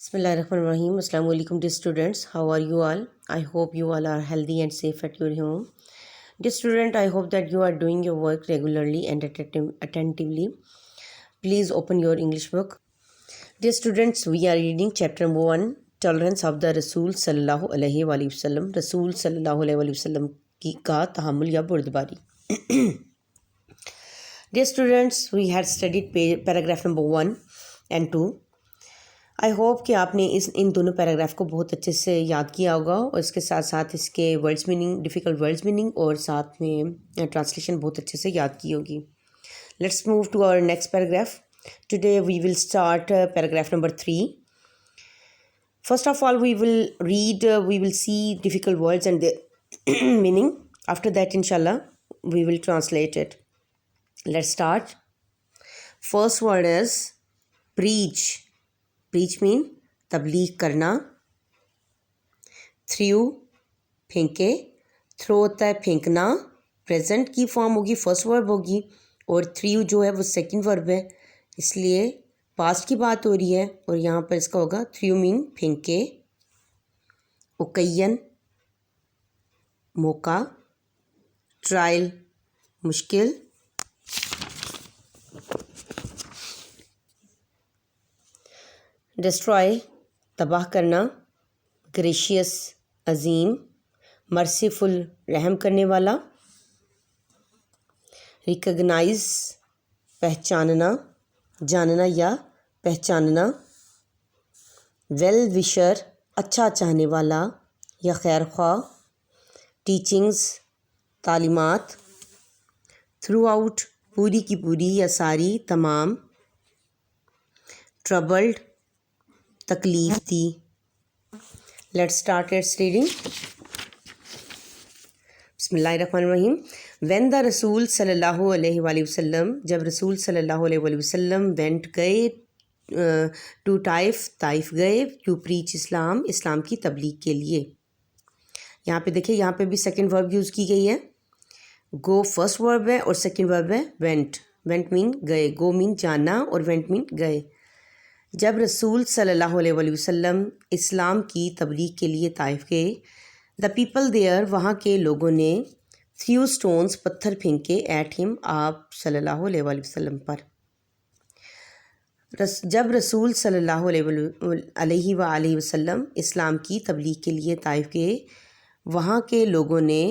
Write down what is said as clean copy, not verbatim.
Bismillahirrahmanirrahim. Assalamu alaikum dear students. How are you all? I hope you all are healthy and safe at your home. Dear student, I hope that you are doing your work regularly and attentively. Please open your English book. Dear students, we are reading chapter number 1, Tolerance of the Rasul Sallallahu Alaihi Wasallam. Rasul Sallallahu Alaihi Wasallam की का तहम्मुल या बुर्दबारी. Dear students, we had studied paragraph number 1 and 2. I hope कि आपने इन दोनों paragraph को बहुत अच्छे से याद किया होगा और इसके साथ साथ इसके words meaning, difficult words meaning और साथ में ट्रांसलेशन बहुत अच्छे से याद की होगी. Let's move to our next paragraph. Today we will start paragraph number 3. First of all we will see difficult words and their meaning. After that इंशाल्लाह we will translate it. Let's start. First word is preach. Preach mean तबलीग करना. Throw फेंके. Throw होता है फेंकना, present की form होगी, first verb होगी, और थ्रू जो है वो सेकंड वर्ब है, इसलिए पास्ट की बात हो रही है और यहाँ पर इसका होगा थ्रू मीन फेंके. उकैयन मौका. ट्रायल मुश्किल. डिस्ट्रॉय तबाह करना. ग्रेशियस अजीम. मर्सीफुल रहम करने वाला. रिकग्नाइज पहचानना, जानना या पहचानना. वेल विशर अच्छा चाहने वाला या खैर ख्वाह. टीचिंग्स तालीमात. थ्रू आउट पूरी की पूरी या सारी, तमाम. ट्रबल्ड तकलीफ दी. Let's start its reading. बिस्मिल्लाहिर्रहमानिर्रहीम. व्हेन द रसूल सल्लल्लाहु अलैहि वसल्लम, जब रसूल सल्लल्लाहु अलैहि वसल्लम वेंट गए टू ताइफ गए, टू प्रीच इस्लाम, इस्लाम की तबलीग के लिए. यहाँ पे देखिए, यहाँ पे भी सेकंड वर्ब यूज़ की गई है. गो फर्स्ट वर्ब है और सेकंड वर्ब है वेंट. वेंट मीन गए, गो मीन जाना और वेंट मीन गए. जब रसूल सल्लल्लाहु अलैहि वसल्लम इस्लाम की तबलीग के लिए ताइफ गए, द पीपल देयर, वहाँ के लोगों ने, थ्रू स्टोन्स पत्थर फेंके, एट हिम, आप सल्लल्लाहु अलैहि वसल्लम पर. जब रसूल सल्लल्लाहु अलैहि वसल्लम इस्लाम की तबलीग के लिए ताइफ गए, वहाँ के लोगों ने